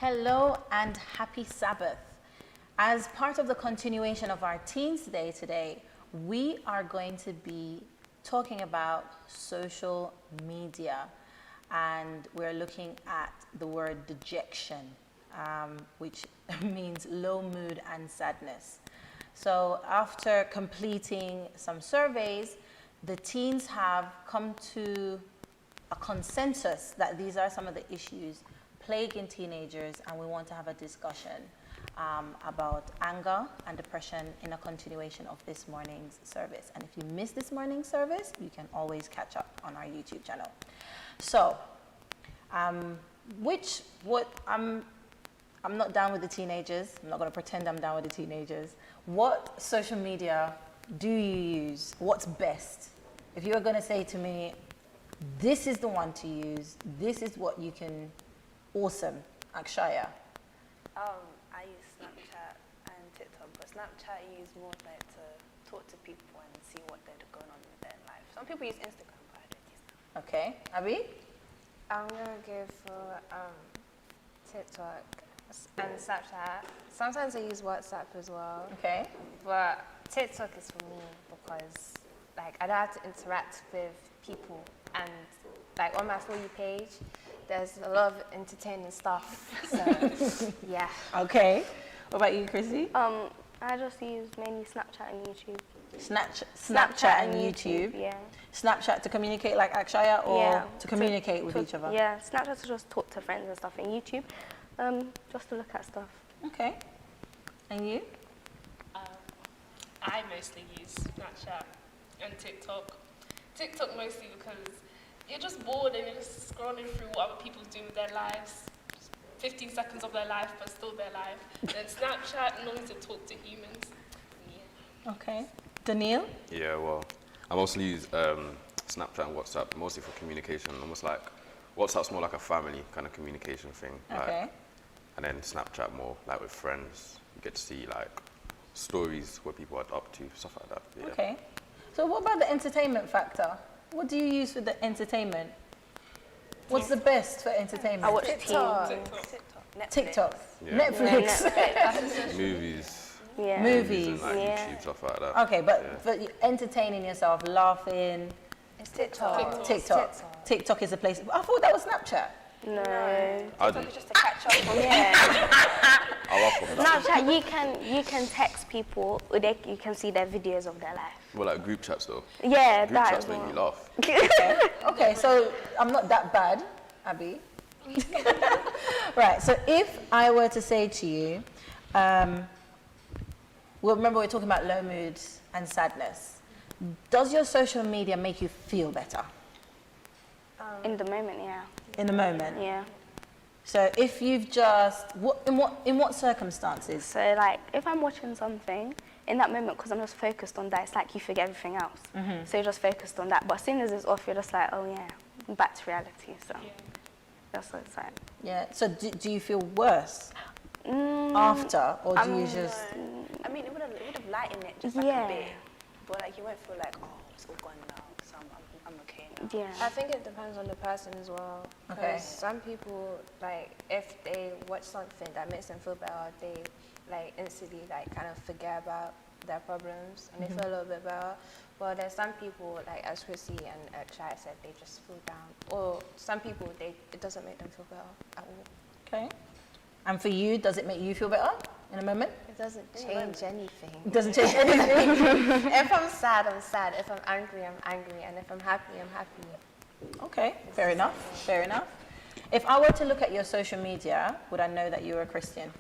Hello and happy Sabbath. As part of the continuation of our Teens Day today, we are going to be talking about social media, and we're looking at the word dejection, which means low mood and sadness. So after completing some surveys, the teens have come to a consensus that these are some of the issues plaguing teenagers, and we want to have a discussion about anger and depression in a continuation of this morning's service. And if you missed this morning's service, you can always catch up on our YouTube channel. So, I'm not down with the teenagers. I'm not going to pretend I'm down with the teenagers. What social media do you use? What's best? If you're going to say to me, this is the one to use, this is what you can, awesome, Akshaya. I use Snapchat and TikTok, but Snapchat I use more like to talk to people and see what they're going on with their life. Some people use Instagram, but I don't use that. Okay, Abby? I'm gonna go for TikTok and Snapchat. Sometimes I use WhatsApp as well. Okay. But TikTok is for me because like I don't have to interact with people, and like on my For You page, there's a lot of entertaining stuff. So yeah. Okay. What about you, Chrissy? I just use mainly Snapchat and YouTube. Snapchat and YouTube. Yeah. Snapchat to communicate like Akshaya, or Yeah. to communicate with each other? Yeah, Snapchat to just talk to friends and stuff, and YouTube, just to look at stuff. Okay. And you? I mostly use Snapchat and TikTok. TikTok mostly because you're just bored and you're just scrolling through what other people do with their lives. Just 15 seconds of their life, but still their life. Then Snapchat, normally to talk to humans. Yeah. Okay. Daniil? Yeah, well, I mostly use Snapchat and WhatsApp, mostly for communication. Almost like WhatsApp's more like a family kind of communication thing. Okay. Like, and then Snapchat more like with friends. You get to see like stories what people are up to, stuff like that. Yeah. Okay. So what about the entertainment factor? What do you use for the entertainment? What's the best for entertainment? I watch TikTok. Netflix. TikTok. Yeah. Netflix. Movies. Yeah. Movies. And like Yeah. YouTube, stuff like that. Okay, but Yeah. for entertaining yourself, laughing, It's TikTok. TikTok. TikTok is a place. I thought that was Snapchat. No. I do. It's just to catch up on Yeah. I laugh from that. Snapchat, you can text people, or you can see their videos of their life. Well, like group chats though. Yeah, Group that chats as make me well. laugh. Okay, so I'm not that bad, Abby. Right, so if I were to say to you, well, remember we're talking about low moods and sadness. Does your social media make you feel better In the moment, yeah. in the moment? Yeah. So if you've just, in what circumstances? So like, if I'm watching something, in that moment, because I'm just focused on that, it's like you forget everything else. So you're just focused on that. But as soon as it's off, you're just like, oh yeah, back to reality. So that's what it's like. Yeah. So do you feel worse after, or do you just? I mean, it would have lightened it just like Yeah. a bit. But like you won't feel like, oh, it's all gone now, so I'm okay now. Yeah. I think it depends on the person as well. Because Okay. some people, like, if they watch something that makes them feel better, they, like, instantly, like, kind of forget about their problems and they feel a little bit better. But there's some people, like, as Chrissy and Chai said, they just feel down. Or some people, it doesn't make them feel better at all. Okay. And for you, does it make you feel better in a moment? It doesn't change anything. It doesn't change anything. If I'm sad, I'm sad. If I'm angry, I'm angry. And if I'm happy, I'm happy. Okay, fair enough, fair enough. If I were to look at your social media, would I know that you were a Christian?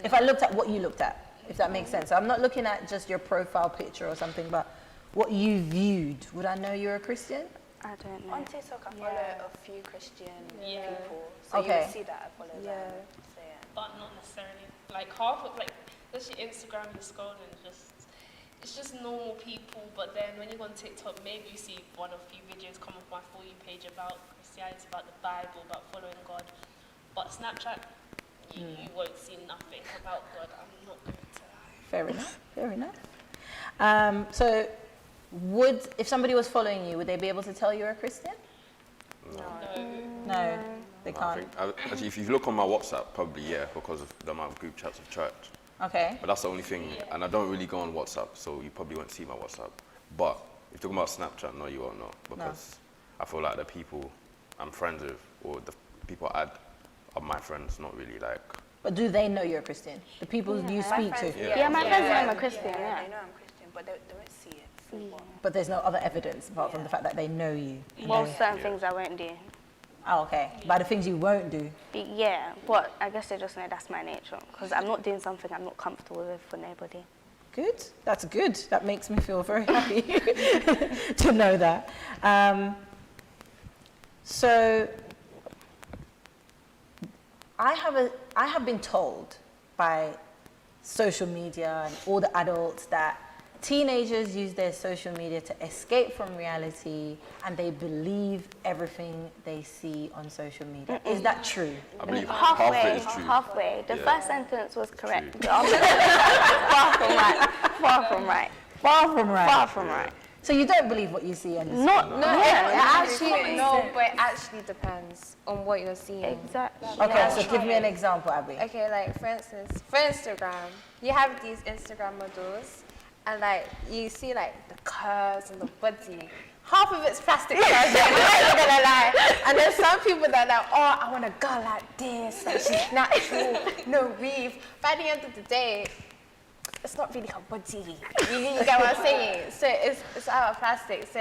If I looked at what you looked at, if that makes sense. So I'm not looking at just your profile picture or something, but what you viewed, would I know you're a Christian? I don't know. On TikTok, I follow a few Christian people, so Okay. you will see that I follow them. So yeah. But not necessarily. Like half of, like, especially Instagram, you're scrolling, it's just normal people. But then when you go on TikTok, maybe you see one or few videos come off my For You page about Christianity, about the Bible, about following God. But Snapchat, you won't see nothing about God. I'm not going to. Fair enough, fair enough. So if somebody was following you, would they be able to tell you're a Christian? No. No. They No, can't. Actually, if you look on my WhatsApp, probably yeah, because of the amount of group chats of church. Okay. But that's the only thing, and I don't really go on WhatsApp, so you probably won't see my WhatsApp. But if you're talking about Snapchat, no, you won't know, because I feel like the people I'm friends with, or the people I add, are my friends, not really like. But do they know you're a Christian? The people you speak to? Yeah, my friends know I'm a Christian, yeah. They know I'm Christian, but they won't see it. But there's no other evidence apart from the fact that they know you. Well, certain things I won't do. Oh, okay. By the things you won't do. Yeah, but I guess they just know that's my nature. Because I'm not doing something I'm not comfortable with for nobody. Good. That's good. That makes me feel very happy to know that. So I have been told by social media and all the adults that teenagers use their social media to escape from reality, and they believe everything they see on social media. Is that true? I believe half of it is true. Halfway. The Yeah. first sentence was correct. True. The other far from right. Far from right. Far from right. Far from right. So you don't believe what you see on the Not, No, yeah, it actually, no, but it actually depends on what you're seeing. exactly. Okay, Yeah. so give me an example, Abby. Okay, like for instance, for Instagram, you have these Instagram models, and like you see like the curves and the body. Half of it's plastic surgery, I'm not gonna lie. And there's some people that are like, oh, I want a girl like this, like she's natural, no weave. By the end of the day, it's not really her body. You get what I'm saying? So it's out of plastic. So,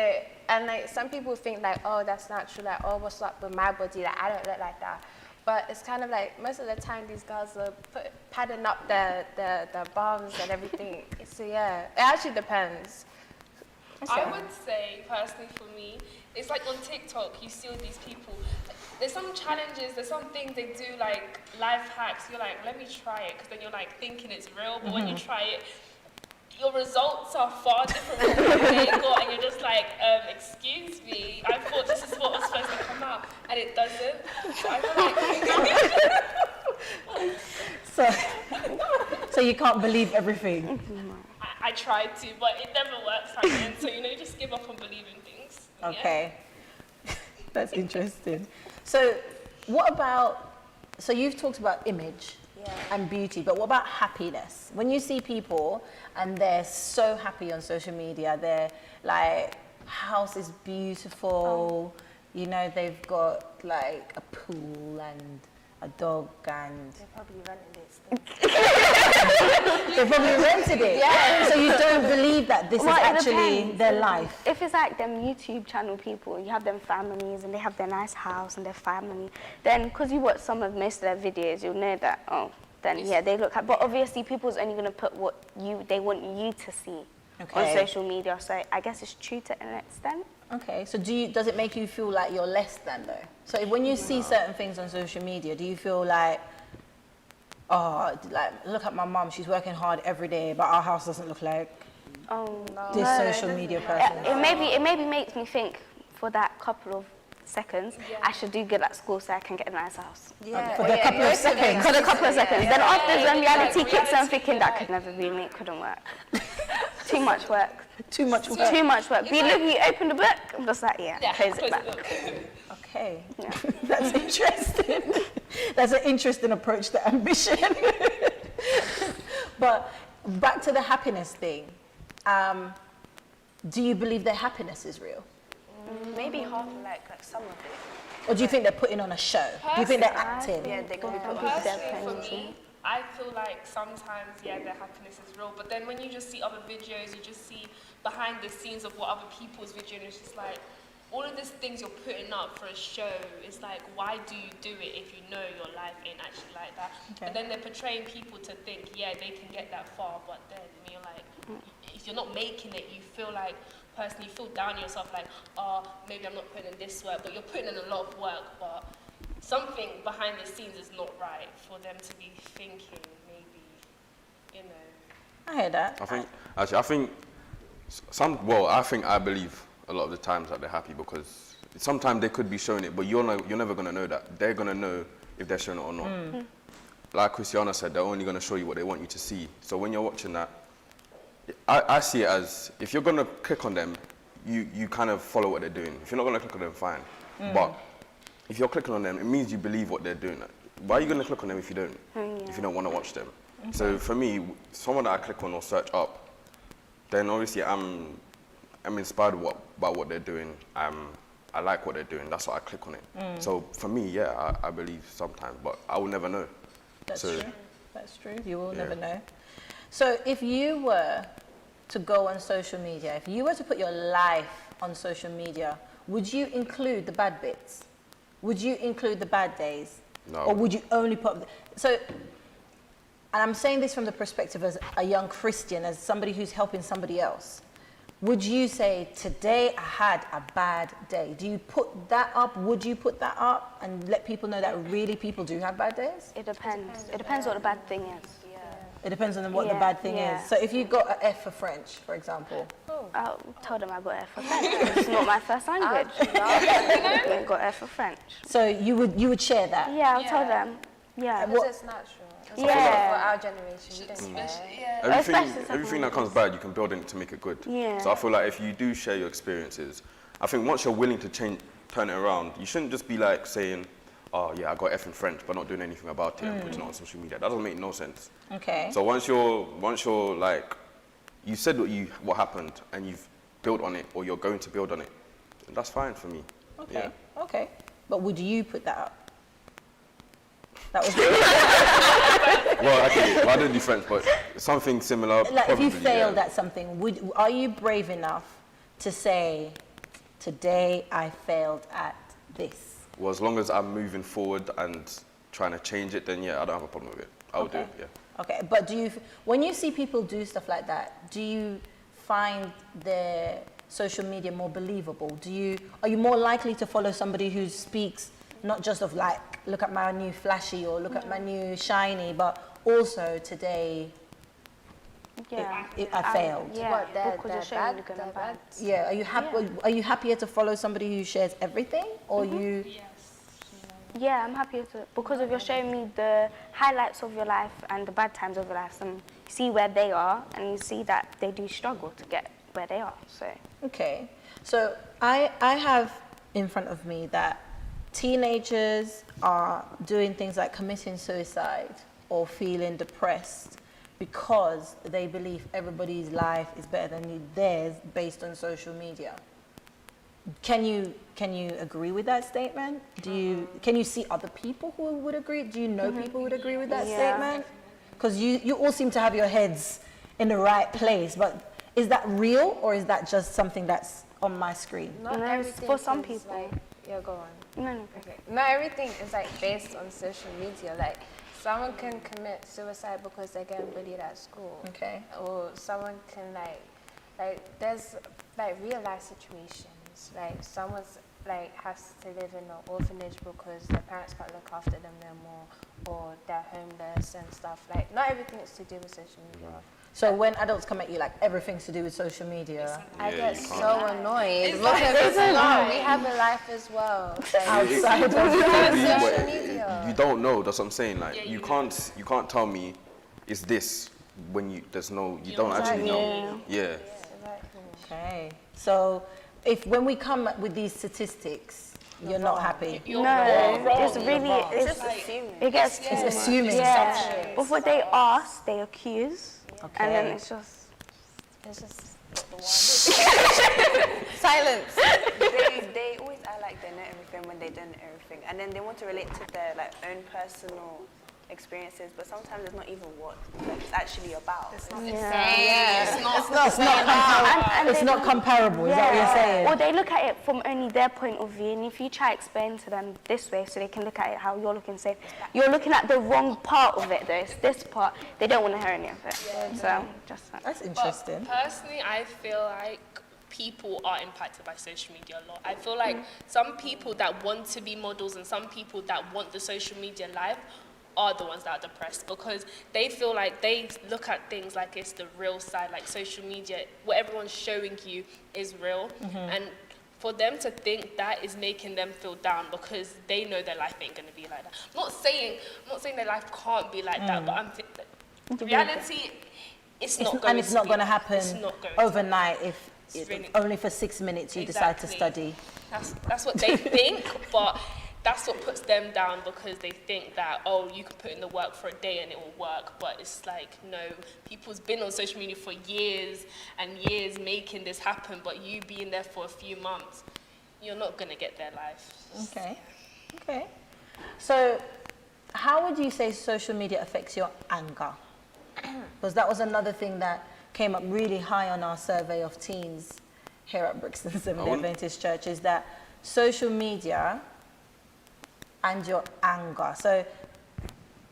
and like some people think like, oh, that's natural, like, oh, what's up with my body? Like, I don't look like that. But it's kind of like most of the time these girls are padding up the bums and everything. So yeah, it actually depends. I would say, personally for me, it's like on TikTok, you see all these people. There's some challenges, there's some things they do, like life hacks. You're like, let me try it, because then you're like thinking it's real, but when you try it, your results are far different from what they got, and you're just like, excuse me, I thought this is what was supposed to come out, and it doesn't. So I feel like So you can't believe everything. I tried to, but it never works like that. So, you just give up on believing things. Yeah. Okay. That's interesting. So what about, so you've talked about image and beauty, but what about happiness? When you see people and they're so happy on social media, they're like, house is beautiful, they've got like a pool and a dog and... They probably rented it. They probably rented it. Yeah. So you don't believe that this is actually their life? If it's like them YouTube channel people, you have them families and they have their nice house and their family, then because you watch most of their videos, you'll know that, they look happy. But obviously people's only going to put what they want you to see on social media. So I guess it's true to an extent. Okay, so does it make you feel like you're less than though? So when you see certain things on social media, do you feel like, oh, like look at my mum, she's working hard every day, but our house doesn't look like this social media person? It maybe makes me think for that couple of seconds, I should do good at school so I can get a nice house. Yeah. For the couple of seconds. For the couple of seconds. Then after when reality kicks, I'm thinking that could never be me, it couldn't work. Too much work. Too much work. Too much work. You open the book, I'm just like, close it back. Okay, Yeah. that's interesting. That's an interesting approach to ambition. But back to the happiness thing. Do you believe their happiness is real? Maybe half, like some of it. Or do you think they're putting on a show? Do you think they're acting? Yeah, they're going to put Personally, for me, I feel like sometimes, their happiness is real. But then when you just see other videos, you just see behind the scenes of what other people's video, and it's just like, all of these things you're putting up for a show, it's like, why do you do it if you know your life ain't actually like that? Okay. But then they're portraying people to think, they can get that far, but then you're like, if you're not making it, you feel like, personally, you feel down on yourself, like, oh, maybe I'm not putting in this work, but you're putting in a lot of work, but something behind the scenes is not right for them to be thinking, maybe, I hear that. I believe a lot of the times that they're happy, because sometimes they could be showing it, but you're never going to know that. They're going to know if they're showing it or not. Like Christiana said, they're only going to show you what they want you to see. So when you're watching that, I see it as, if you're going to click on them, you kind of follow what they're doing. If you're not going to click on them, fine. But if you're clicking on them, it means you believe what they're doing. Why are you going to click on them if you don't? If you don't want to watch them? Okay. So for me, someone that I click on or search up, then obviously I'm inspired by what they're doing. I like what they're doing. That's why I click on it. So for me, yeah, I believe sometimes, but I will never know. That's true. That's true. You will never know. So if you were to go on social media, if you were to put your life on social media, would you include the bad bits? Would you include the bad days? No. Or would you only put... So, and I'm saying this from the perspective as a young Christian, as somebody who's helping somebody else. Would you say, today I had a bad day? Do you put that up? Would you put that up and let people know that really people do have bad days? It depends. It depends what the bad thing is. It depends on what the bad thing is. So if you got an F for French, for example. I told them I got F for French. It's not my first language. I got F for French. So you would share that? Yeah, I'll tell them. Yeah. Because it's natural. Yeah. For our generation, we don't care. Everything that comes bad, you can build it to make it good. Yeah. So I feel like if you do share your experiences, I think once you're willing to turn it around, you shouldn't just be like saying, oh yeah, I got F in French, but not doing anything about it and putting it on social media. That doesn't make no sense. Okay. So once you're like, you said what happened and you've built on it, or you're going to build on it, that's fine for me. Okay. Yeah. Okay. But would you put that up? That was well, I don't do French, but something similar. Like probably, if you failed at something, are you brave enough to say, today I failed at this? Well, as long as I'm moving forward and trying to change it, then yeah, I don't have a problem with it. I would do it, yeah. Okay, but when you see people do stuff like that, do you find their social media more believable? Are you more likely to follow somebody who speaks not just of like, look at my new flashy or look at my new shiny, but also today I failed? Yeah, because you're showing the good and bad. Yeah, are you happier to follow somebody who shares everything, or you? Yeah, I'm happier to, because if you're showing me the highlights of your life and the bad times of your life, and you see where they are, and you see that they do struggle to get where they are. So. Okay, so I have in front of me that teenagers are doing things like committing suicide or feeling depressed because they believe everybody's life is better than theirs based on social media. Can you agree with that statement? Can you see other people who would agree? Do you know people who would agree with that statement? Because you all seem to have your heads in the right place, but is that real or is that just something that's on my screen? For some people. Like, yeah, go on. No. Okay. Not everything is like based on social media. Like someone can commit suicide because they're getting bullied at school. Okay. Or someone can like there's like real life situations. Like someone's like has to live in an orphanage because their parents can't look after them no more, or they're homeless and stuff. Like not everything is to do with social media. So when adults come at you like everything's to do with social media, I get so annoyed because it's not. We have a life as well. Outside of social media. You don't know. That's what I'm saying. Like you can't tell me it's this when you don't actually know. Yeah. Okay. So when we come with these statistics, you're not happy. It's really it's assuming. Yeah. Before they ask, they accuse. Okay. And then it's just silence. They always act like they know everything when they don't know everything, and then they want to relate to their like own personal experiences, but sometimes it's not even what it's actually about. It's not the same. It's not comparable. Is that what you're saying? Or they look at it from only their point of view, and if you try to explain to them this way so they can look at it how you're looking, say, you're looking at the wrong part of it though, it's this part, they don't want to hear any of it. So, just that. That's interesting. But personally, I feel like people are impacted by social media a lot. I feel like some people that want to be models and some people that want the social media life are the ones that are depressed because they feel like they look at things like it's the real side, like social media, what everyone's showing you is real. And for them to think that is making them feel down because they know their life ain't going to be like that. I'm not saying their life can't be like that, but reality, it's not going to happen overnight if only for 6 minutes you decide to study. That's what they think, but that's what puts them down, because they think that, oh, you can put in the work for a day and it will work. But it's like, no, people's been on social media for years and years making this happen, but you being there for a few months, you're not going to get their life. Okay. Okay. So how would you say social media affects your anger? Because that was another thing that came up really high on our survey of teens here at Brixton Seventh-day Adventist Church, is that social media and your anger. So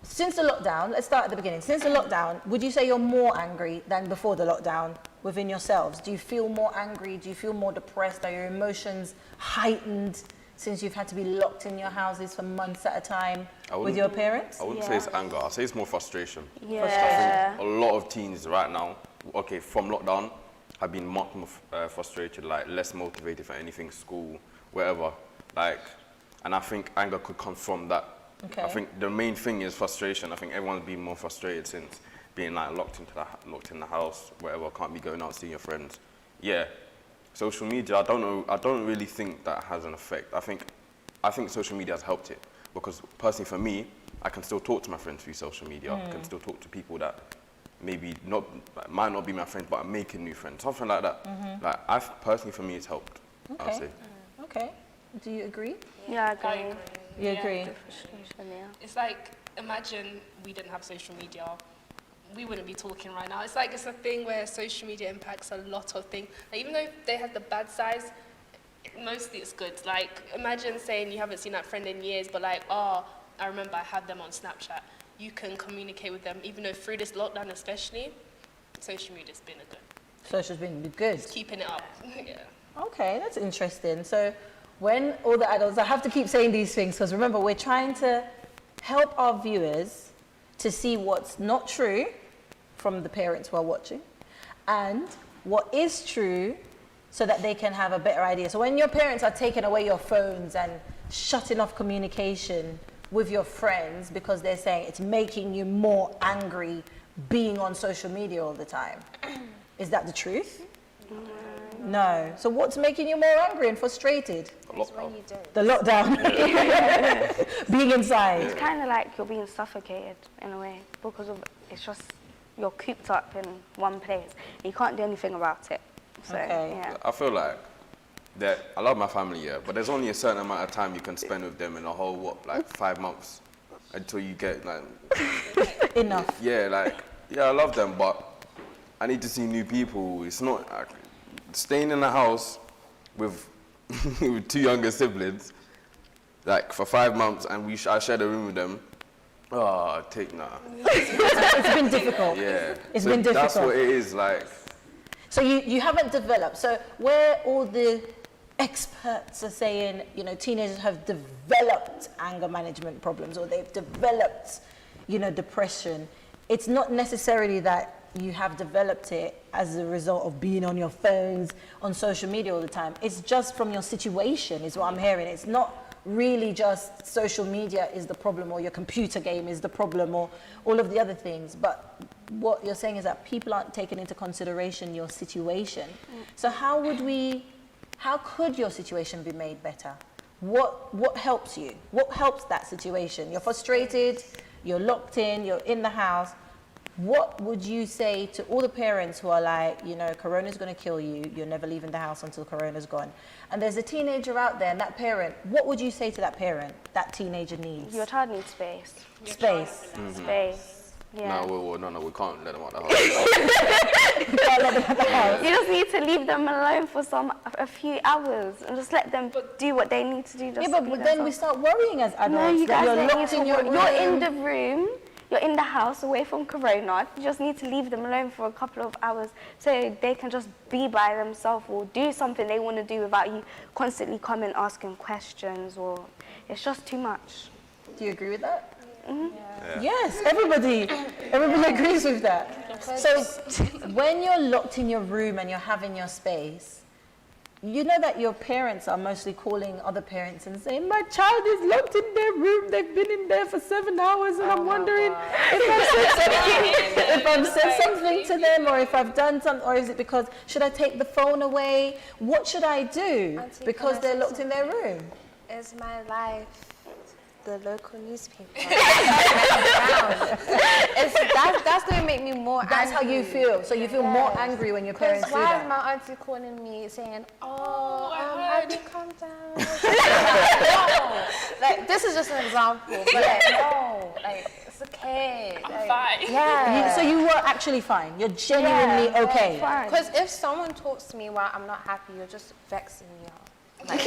since the lockdown, let's start at the beginning. Since the lockdown, would you say you're more angry than before the lockdown within yourselves? Do you feel more angry? Do you feel more depressed? Are your emotions heightened since you've had to be locked in your houses for months at a time with your parents? I wouldn't say it's anger. I'd say it's more frustration. Yeah. A lot of teens right now, okay, from lockdown, have been much more frustrated, like less motivated for anything, school, wherever. Like, and I think anger could come from that. Okay. I think the main thing is frustration. I think everyone's been more frustrated since being like locked in the house, whatever, can't be going out seeing your friends. Yeah, social media, I don't really think that has an effect. I think social media has helped it, because personally for me, I can still talk to my friends through social media. I can still talk to people that maybe might not be my friends, but I'm making new friends, something like that. Like, personally for me, it's helped, I'll say. Okay. Do you agree? Yeah, I I agree. agree. You Yeah. agree? Yeah. It's like, imagine we didn't have social media, we wouldn't be talking right now. It's like, it's a thing where social media impacts a lot of things. Like, even though they have the bad sides, mostly it's good. Like, imagine saying you haven't seen that friend in years, but like, oh, I remember I had them on Snapchat. You can communicate with them, even though through this lockdown especially, social media's been a good. Social's been good. It's keeping it up. Yeah. Okay, that's interesting. So when all the adults, I have to keep saying these things because remember, we're trying to help our viewers to see what's not true from the parents who are watching and what is true so that they can have a better idea. So when your parents are taking away your phones and shutting off communication with your friends because they're saying it's making you more angry being on social media all the time, is that the truth? No. So what's making you more angry and frustrated? It's when you don't. The lockdown. Being inside. It's kind of like you're being suffocated in a way, because of it's just you're cooped up in one place. You can't do anything about it. So Okay. yeah. I feel like that I love my family, yeah, but there's only a certain amount of time you can spend with them in a whole, 5 months until you get, Enough. yeah, I love them, but I need to see new people. It's not, staying in the house with, with 2 younger siblings, for 5 months, and I shared a room with them. Oh, It's been difficult. Yeah. It's So been difficult. That's what it is, So you haven't developed. So where all the experts are saying, teenagers have developed anger management problems or they've developed, depression, it's not necessarily that you have developed it as a result of being on your phones, on social media all the time. It's just from your situation is what I'm hearing. It's not really just social media is the problem or your computer game is the problem or all of the other things. But what you're saying is that people aren't taking into consideration your situation. So how could your situation be made better? What helps you? What helps that situation? You're frustrated, you're locked in, you're in the house. What would you say to all the parents who are like, Corona's going to kill you, you're never leaving the house until Corona's gone? And there's a teenager out there, and that parent, what would you say to that parent that teenager needs? Your child needs space. Space. Space. Yeah. No, we can't let them out of the house. You can't let them out the house. You just need to leave them alone for a few hours and just let them do what they need to do. Just Yeah, to be but then we themselves. start worrying as adults No, you that guys you're don't need locked to in your worry. room. You're in the room. You're in the house away from Corona. You just need to leave them alone for a couple of hours so they can just be by themselves or do something they want to do without you constantly coming asking questions, or it's just too much. Do you agree with that? Yeah. Yes, everybody agrees with that. So when you're locked in your room and you're having your space, you know that your parents are mostly calling other parents and saying, my child is locked in their room, they've been in there for 7 hours and I'm wondering if I've said something to them or if I've done something, or is it because, should I take the phone away? What should I do? Auntie, Because can I they're say locked in their room. is my life the local newspaper? That's going to make me more That's how angry. you feel. So you feel more angry when your parents do Why is that. my auntie calling me saying, have you come down? No. Like, this is just an example, but like, no, like, it's okay. I'm like, fine. Yeah. So you were actually fine. You're genuinely okay. Because if someone talks to me while I'm not happy, you're just vexing me out. Like,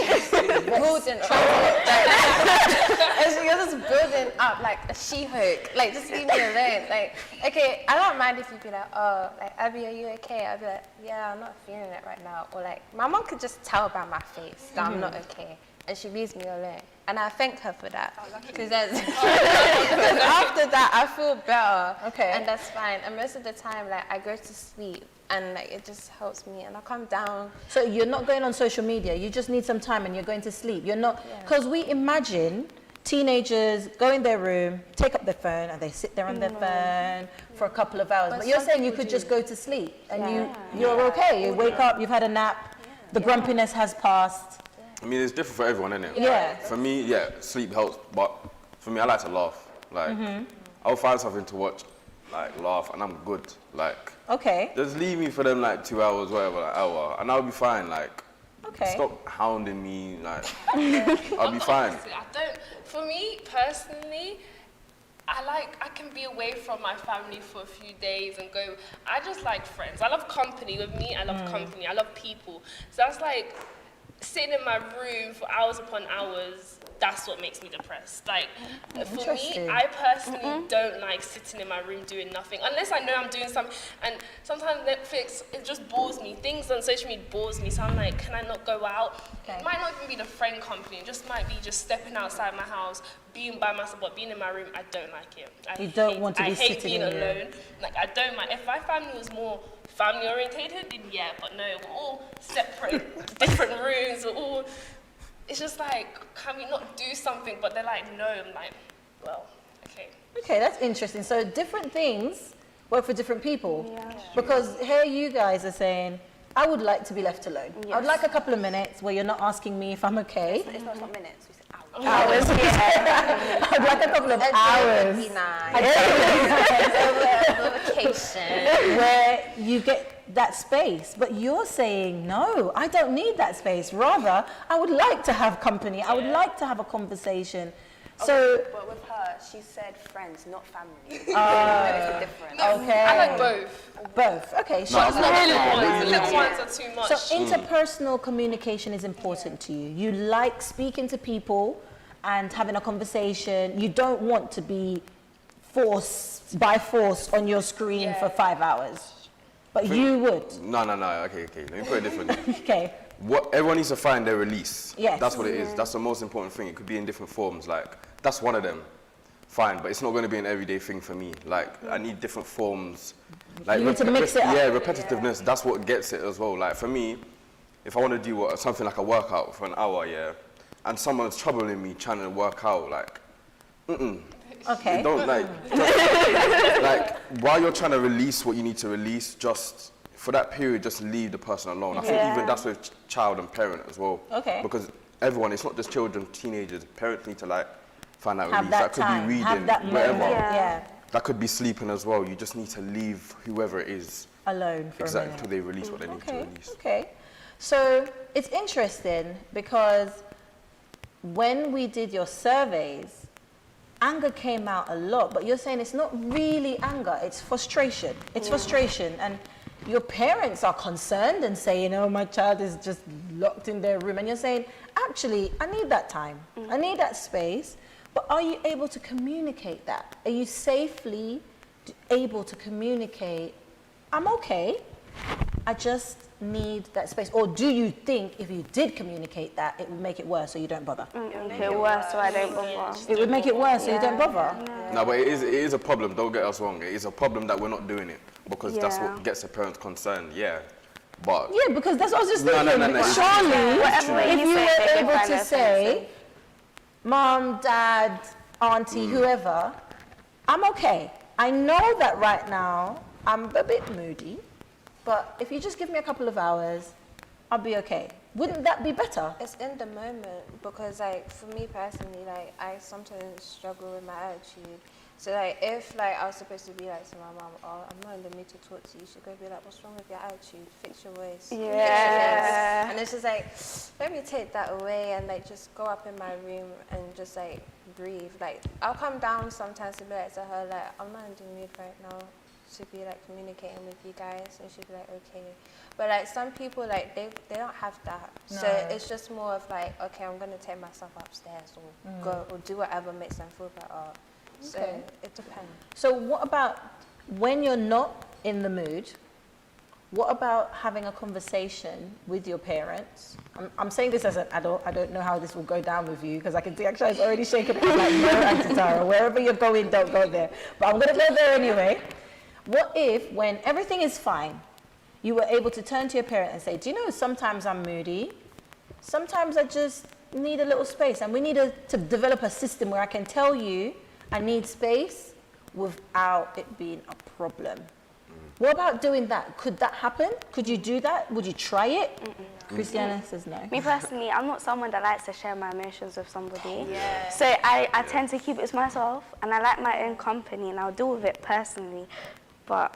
building up. You're just building up like a she-hook. Like, just leave me alone. Like, okay, I don't mind if you be like, oh, like, Abby, are you okay? I'll be like, yeah, I'm not feeling it right now. Or like, my mom could just tell by my face that I'm not okay. And she leaves me alone. And I thank her for that. Because after that, I feel better. Okay. And that's fine. And most of the time, like, I go to sleep. And like, it just helps me. And I come down. So you're not going on social media. You just need some time and you're going to sleep. You're not, because we imagine teenagers go in their room, take up their phone, and they sit there on their phone for a couple of hours. But you're saying you could just go to sleep and you're okay. You wake up, you've had a nap, the grumpiness has passed. I mean, it's different for everyone, isn't it? Yeah. For me, yeah, sleep helps, but for me, I like to laugh. Like, I'll find something to watch, like, laugh, and I'm good. Like, Okay. just leave me for them, like, 2 hours, whatever, like, hour, and I'll be fine. Like, Okay. stop hounding me, like, I'll be fine. For me personally, I can be away from my family for a few days and go. I just like friends. I love company. With me, I love company. I love people. So that's like sitting in my room for hours upon hours. That's what makes me depressed. Like, for me, Interesting. I personally don't like sitting in my room doing nothing unless I know I'm doing something. And sometimes Netflix, it just bores me. Things on social media bores me. So I'm like, can I not go out? Okay. It might not even be the friend company. It just might be just stepping outside my house, being by myself, but being in my room, I don't like it. You don't want to be I hate sitting being in your- alone. Like, I don't mind. If my family was more family orientated, then yeah, but no, we're all separate, different rooms, we're all. It's just like, can we not do something? But they're like, no. I'm like, well, okay. Okay, that's interesting. So different things work for different people. Because here you guys are saying, I would like to be left alone. I would like a couple of minutes where you're not asking me if I'm okay. It's not minutes, we said hours. Hours, yeah. I'd like a couple of hours. Vacation. Where you get that space. But you're saying, no, I don't need that space. Rather, I would like to have company. I would like to have a conversation. So, But with her, she said friends, not family. It's different. okay. I like both. Both. Okay, so No, Just not the little ones. The little ones are too much. So interpersonal communication is important to you. You like speaking to people and having a conversation. You don't want to be by force on your screen for 5 hours. But you would. No, okay, let me put it differently. Okay. Everyone needs to find their release. Yes. That's what it is. That's the most important thing. It could be in different forms. Like, that's one of them. Fine, but it's not going to be an everyday thing for me. Like, I need different forms. Like, You need to mix it up. Yeah, repetitiveness. That's what gets it as well. Like, for me, if I want to do something like a workout for an hour, and someone's troubling me trying to work out, like, Okay. you don't like while you're trying to release what you need to release, just for that period, just leave the person alone. I think even that's with child and parent as well. Okay. Because everyone, it's not just children, teenagers. Parents need to like find that Have release. that could time. be reading, Have that whatever. moment. Yeah. That could be sleeping as well. You just need to leave whoever it is Alone for a exactly minute. until they release what they need to release. Okay. So it's interesting because when we did your surveys, anger came out a lot, but you're saying it's not really anger, it's frustration. It's frustration. And your parents are concerned and saying, oh, my child is just locked in their room. And you're saying, actually, I need that time. I need that space. But are you able to communicate that? Are you safely able to communicate, I'm okay, I just need that space? Or do you think if you did communicate that, it would make it worse so you don't bother? Make it worse so I don't bother. It would make it worse so you don't bother? No, but it is a problem. Don't get us wrong. It is a problem that we're not doing it because that's what gets the parents concerned. Yeah, but Yeah, because that's what I was just thinking. No. Surely, Whatever if you you say, were they can able find to their say, Mom, Dad, Auntie, whoever, I'm okay. I know that right now I'm a bit moody, but if you just give me a couple of hours, I'll be okay. Wouldn't that be better? It's in the moment because, like, for me personally, like, I sometimes struggle with my attitude. So, like, if, like, I was supposed to be like to my mom, oh, I'm not in the mood to talk to you, she'd go be like, what's wrong with your attitude? Fix your voice. Fix your face. And it's just like, let me take that away and, like, just go up in my room and just, like, breathe. Like, I'll come down sometimes to be like to her, like, I'm not in the mood right now to be, like, communicating with you guys. And she'd be like, okay. But, like, some people, like, they don't have that. No. So it's just more of, like, okay, I'm going to take myself upstairs or go or do whatever makes them feel better. So it depends. So what about when you're not in the mood? What about having a conversation with your parents? I'm saying this as an adult. I don't know how this will go down with you because I can see actually it's already shaken up like no, Auntie Tara. Wherever you're going, don't go there. But I'm going to go there anyway. What if, when everything is fine, you were able to turn to your parent and say, do you know, sometimes I'm moody. Sometimes I just need a little space. And we need to develop a system where I can tell you I need space without it being a problem. What about doing that? Could that happen? Could you do that? Would you try it? Christiana says no. Me personally, I'm not someone that likes to share my emotions with somebody. Yeah. So I tend to keep it to myself, and I like my own company, and I'll deal with it personally. But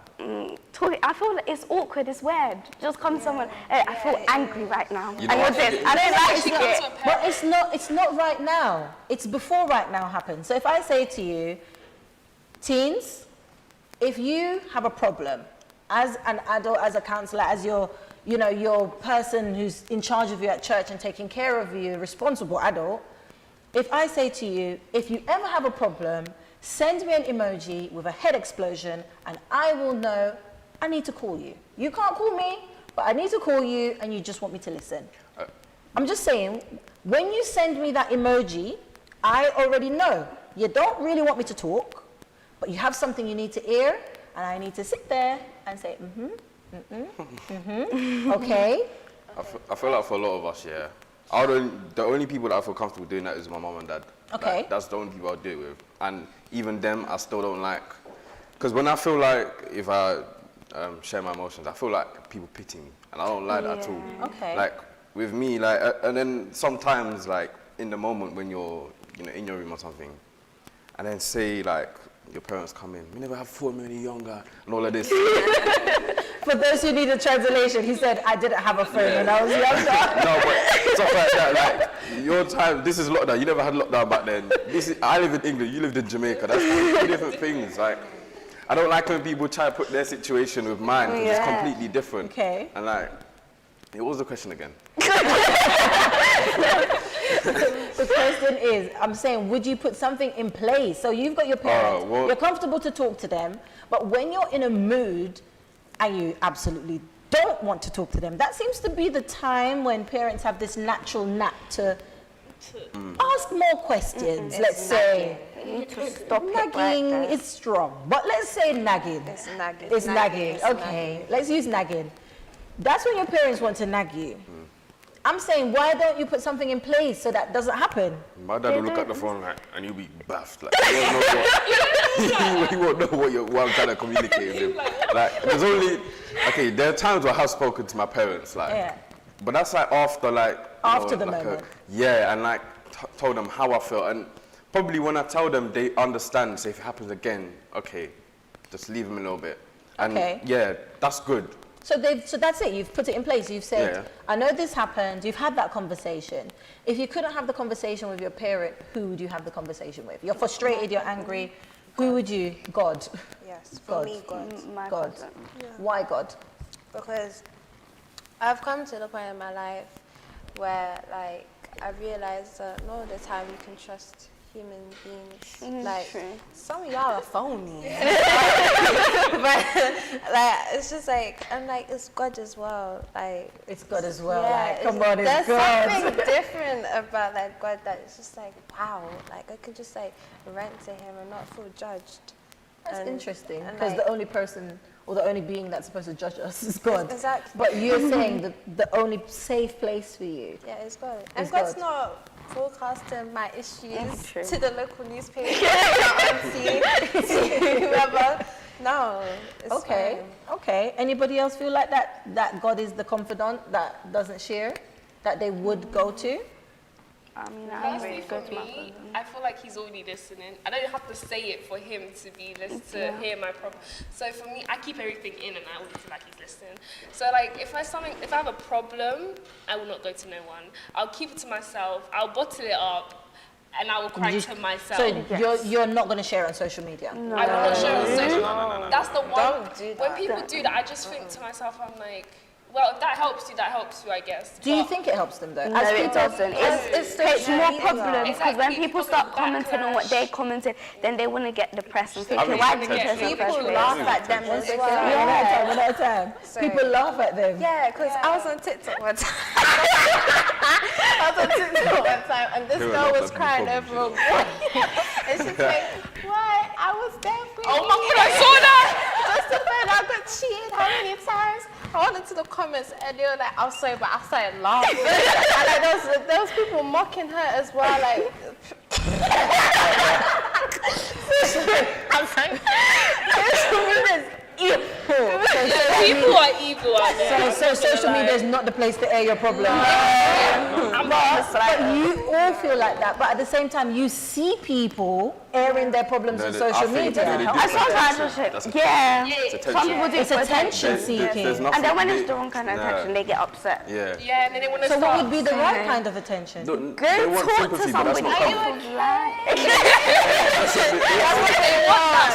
talking, I feel like it's awkward, it's weird. Just come to someone, hey, I feel angry right now. You know and what? you're this, I don't like it. But it's not right now. It's before right now happens. So if I say to you, teens, if you have a problem as an adult, as a counselor, as your person who's in charge of you at church and taking care of you, responsible adult, if I say to you, if you ever have a problem, send me an emoji with a head explosion and I will know I need to call you. You can't call me, but I need to call you and you just want me to listen. I'm just saying, when you send me that emoji, I already know you don't really want me to talk, but you have something you need to hear, and I need to sit there and say, okay. I feel like for a lot of us, yeah, the only people that I feel comfortable doing that is my mom and dad. Okay. Like, that's the only people I'll do it with. And even them, I still don't like, because when I feel like, if I share my emotions, I feel like people pity me, and I don't like that at all. Okay. Like, with me, like, and then sometimes, like, in the moment when you're, in your room or something, and then say, like, your parents come in, we never have thought when we were younger, and all of this. For those who need a translation, he said, I didn't have a phone when I was younger. No, but stuff like that, like, your time, this is lockdown, you never had lockdown back then. I live in England, you lived in Jamaica, that's two different things. Like, I don't like when people try to put their situation with mine, because it's completely different. Okay. And like, what was the question again? The question is, I'm saying, would you put something in place? So you've got your parents, you're comfortable to talk to them, but when you're in a mood and you absolutely don't want to talk to them, that seems to be the time when parents have this natural knack to ask more questions. Let's say, nagging is strong, but let's say nagging. It's nagging. It's nagging. Okay, let's use nagging. That's when your parents want to nag you. I'm saying, why don't you put something in place so that doesn't happen? My dad will look at the phone like, and you'll be baffed. Like, you won't know what I'm trying to communicate with him. Like, there's only, okay, there are times where I have spoken to my parents, like, but that's like after, like, after the moment. And like, told them how I felt. And probably when I tell them, they understand. So if it happens again, okay, just leave them a little bit. And yeah, that's good. So that's it, you've put it in place. You've said, I know this happened, you've had that conversation. If you couldn't have the conversation with your parent, who would you have the conversation with? You're frustrated, you're angry, who would you? God. Yes, for me, God. God. Yeah. Why God? Because I've come to the point in my life where, like, I realized that not all the time you can trust human beings. Like, some of y'all are phony. But, like, it's just like, I'm like, it's God as well. Like, it's God as well. Yeah, like, come on, it's there's God. There's something different about, like, God that it's just like, wow. Like, I could just, like, rant to him and not feel judged. That's interesting, because the only person or the only being that's supposed to judge us is God. Exactly. But you're saying the only safe place for you. Yeah, it's God. And God's not forecasting my issues to the local newspaper, to auntie, to whoever. No. It's Okay, fine. okay. Anybody else feel like that God is the confidant that doesn't share, that they would go to? I mean, I Personally, go for to my me, cousin. I feel like he's already listening. I don't have to say it for him to be to hear my problem. So for me, I keep everything in, and I always feel like he's listening. So like, if I have a problem, I will not go to no one. I'll keep it to myself. I'll bottle it up, and I will cry to myself. So you're not going to share on social media? No. I will not share on social. No. That's the one. Don't do When that. people do that, I just think to myself, I'm like, well, if that helps you, I guess. Do you But think it helps them though? No, it doesn't. It's It's more media. problems because when Exactly, people people start get commenting on what backlash. they commented, then they want to get depressed and I thinking, mean, why did you people post in the first People place? laugh at them as well. Yeah, one at a time. Sorry. People laugh at them. Yeah, because I was on TikTok one time. And this Who girl are was not crying having over a boy. And she's like, why? I was there for you. oh my god, I saw that. Just to find out I got cheated how many times? I went into the comments and they were like, I'm sorry, but I started laughing. And like, there was people mocking her as well, like. I'm sorry. People are evil out there. So social media is not the place to air your problem. But you all feel like that. But at the same time, you see people airing their problems on social media. I sometimes just That's say, attention. yeah, It's some attention. people do it It's for attention There's seeking. nothing- And then when it's they- the wrong kind of nah. attention, they get upset. Yeah. Yeah, and then they want to So start. what would be the right kind of attention? They Go want talk sympathy, to but that's somebody not else. coming.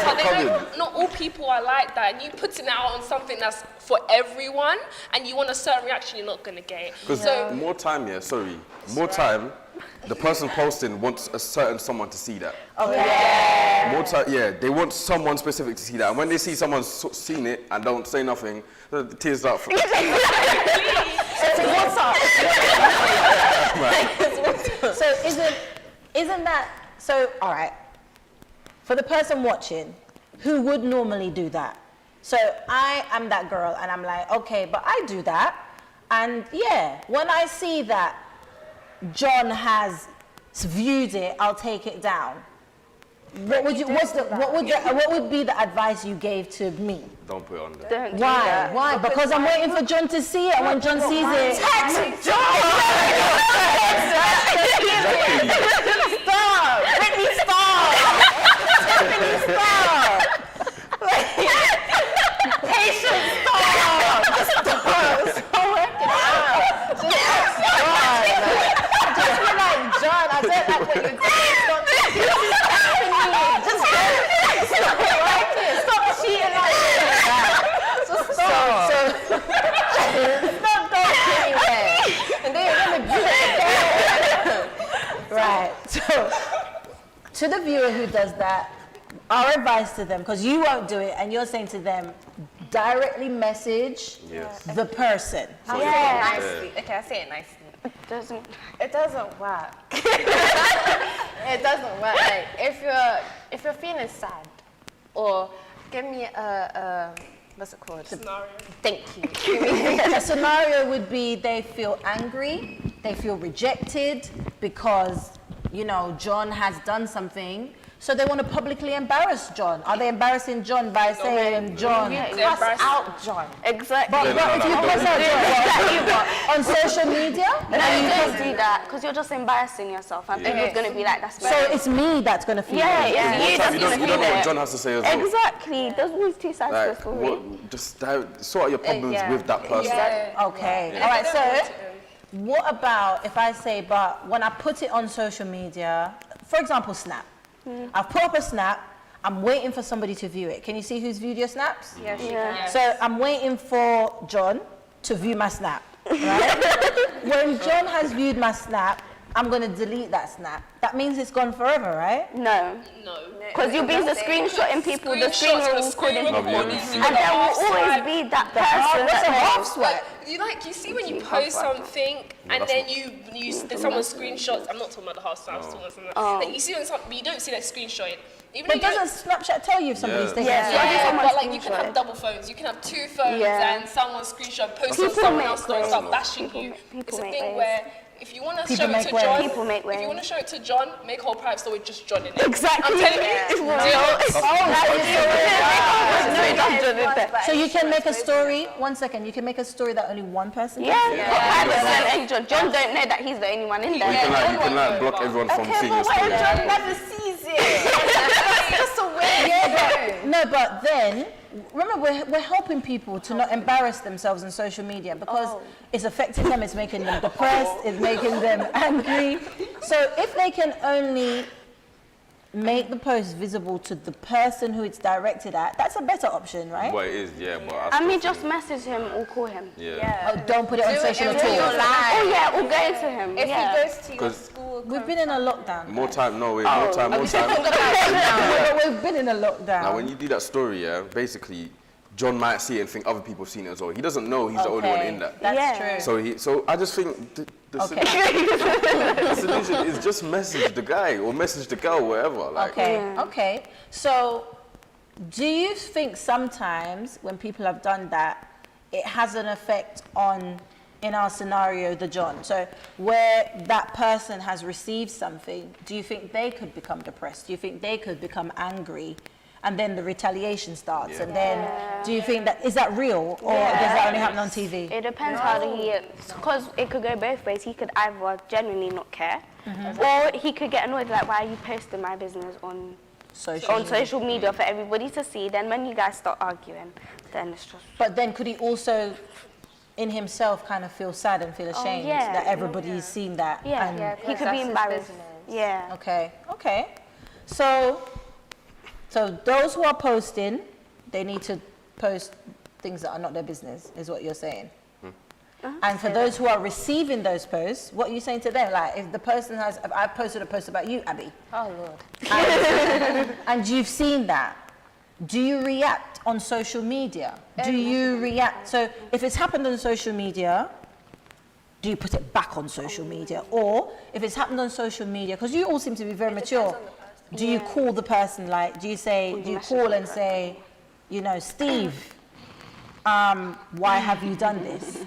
But they coming. don't, not all people are like that. And you putting it out on something that's for everyone, and you want a certain reaction, you're not gonna get. Because So more time, more time, the person posting wants a certain someone to see that. More time, they want someone specific to see that. And when they see someone seen it and don't say nothing, the tears start. So isn't that so? All right. For the person watching, who would normally do that? So I am that girl, and I'm like, okay, but I do that, and yeah, when I see that John has viewed it, I'll take it down. What would you? What would be the advice you gave to me? Don't put it on there. Don't do Why? that. Why? Because I'm waiting for John to see it, and when John sees it, Exactly. stop! Brittany, stop! Tiffany, stop! Patience, stop! Stop! It's not working out. Just be like, John, I don't like what you're doing. Stop this is happening. Just stop working. Stop cheating like this. Just stop. It's not going anywhere. And then you're going to do it again. Right. So, to the viewer who does that, our advice to them, because you won't do it, and you're saying to them, directly message the person. I'll say it nicely. Okay, I'll say it nicely. Doesn't. It doesn't work. It doesn't work. Like if you're feeling sad, or give me a what's it called? scenario. Thank you. A scenario would be they feel angry, they feel rejected because, John has done something. So they want to publicly embarrass John. Are they embarrassing John by saying, John, Cuss out John. Exactly. but if you cuss out John on social media, No, you don't do that because you're just embarrassing yourself and people's going to be like, that's so it's me that's going to feel Yeah, it. yeah. More time, you don't know what John has to say as well. Exactly. There's always two sides to the Like, story. just sort out your problems with that person. Okay. All right. So what about if I say, but when I put it on social media, for example, Snap. I've put up a snap. I'm waiting for somebody to view it. Can you see who's viewed your snaps? Yes, you Yeah. can. So I'm waiting for John to view my snap, right? When John has viewed my snap, I'm going to delete that snap. That means it's gone forever, right? No. No. Because you'll be the screenshotting people, the screen Screenshots, will recording screen people. recording, Yeah. you And got there will half always swipe. be that person What's a that half knows. swipe? You see when you post something and then then someone screenshots. I'm not talking about the half swipe. I'm talking about something. Like you see when but you don't see that screenshot. Even But if you don't- doesn't Snapchat tell you if somebody's Yeah. taking Yeah. a snap? Yeah. Yeah, someone but like you can screenshot. have double phones. You can have two phones Yeah. and someone screenshot, post on People someone make else, and ways. start bashing you. People It's a make thing ways. where If you want to People show it make to waves. John, People make if you want to waves. show it to John, make a whole private story with just John in it. Exactly. I'm telling you. It's Do real. So you can make a story, 1 second, you can make a story that only one person Yeah. can see? Yeah. John don't know that he's the only one in You there. can like block everyone from seeing your story. John never sees it. That's just a way. Yeah, no, but then, remember, we're helping people to not embarrass themselves on social media because it's affecting them, it's making them depressed, it's making them angry. So if they can only make the post visible to the person who it's directed at, that's a better option, right? Well, it is, yeah, but I I still mean, think- just message him or call him. Yeah. Oh, don't put it on social in at real all. life. Oh yeah, or go to him. If yeah. he goes to your 'Cause school, We've been in a lockdown. More guys. time, no, wait, more time. No, we've been in a lockdown. Now, when you do that story, yeah, basically, John might see it and think other people have seen it as well. He doesn't know he's the only one in that. That's Yeah. true. So I just think the solution is just message the guy or message the girl, whatever. Like, Okay, Yeah. okay. So, do you think sometimes when people have done that, it has an effect on, in our scenario, the John? So, where that person has received something, do you think they could become depressed? Do you think they could become angry? And then the retaliation starts. Yeah. And then, do you think that, is that real? Or does that only happen on TV? It depends how he, because it could go both ways. He could either genuinely not care, or he could get annoyed, like, why are you posting my business on social media for everybody to see? Then when you guys start arguing, then it's just... But then could he also, in himself, kind of feel sad and feel ashamed yeah. that everybody's seen that? Yeah, and he could that's be his embarrassed. business. Yeah. Okay, okay. So those who are posting, they need to post things that are not their business, is what you're saying. And for those who are receiving those posts, what are you saying to them? Like, if the person has, if I posted a post about you, Abby, oh Lord. and you've seen that, do you react on social media? Do you react? So if it's happened on social media, do you put it back on social media? Or if it's happened on social media, because you all seem to be very mature, do you call the person, like, do you call and say, you know, Steve, why have you done this?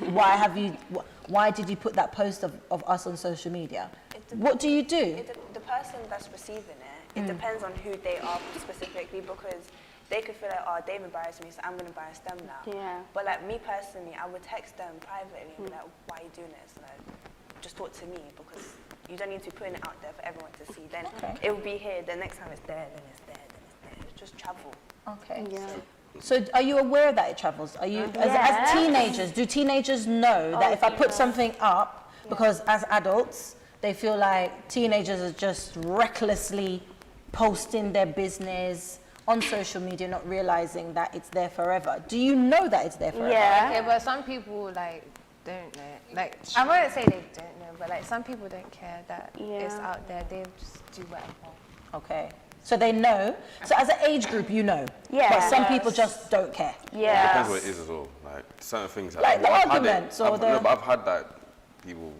Why did you put that post of us on social media? What do you do? The person that's receiving it depends on who they are specifically, because they could feel like, oh, they've embarrassed me, so I'm going to embarrass them now. Yeah. But like me personally, I would text them privately and be like, why are you doing this? Like, just talk to me, because you don't need to be putting it out there for everyone to see. Then it will be here, the next time it's there, then it's there, then it's there. It's just travel. Okay. Yeah. So are you aware that it travels? Are you, as teenagers, do teenagers know that if I put something up, because as adults, they feel like teenagers are just recklessly posting their business on social media, not realizing that it's there forever. Do you know that it's there forever? Yeah. Okay, but some people like don't know. Like I wouldn't say they don't know, but like some people don't care that it's out there. They just do whatever. Okay. So they know. So as an age group, you know. Yeah. But some people just don't care. Yeah. Depends what it is as well. Like certain things. Like the I've had arguments or the- No, but I've had that people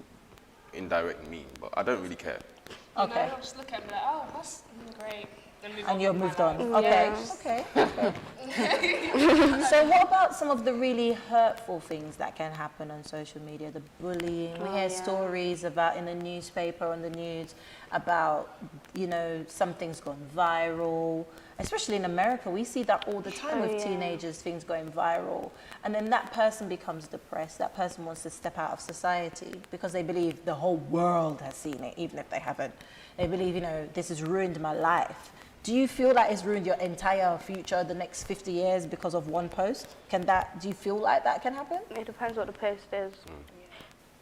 indirect me, but I don't really care. You know, Okay. I'll just look at him like, oh, that's great. Then move on And you're with my moved on. life. Okay. Yeah. Okay. So what about some of the really hurtful things that can happen on social media? The bullying. We hear stories about in the newspaper, on the news, about, you know, something's gone viral. Especially in America, we see that all the time with teenagers, things going viral. And then that person becomes depressed. That person wants to step out of society because they believe the whole world has seen it, even if they haven't. They believe, you know, this has ruined my life. Do you feel like it's ruined your entire future, the next 50 years, because of one post? Do you feel like that can happen? It depends what the post is.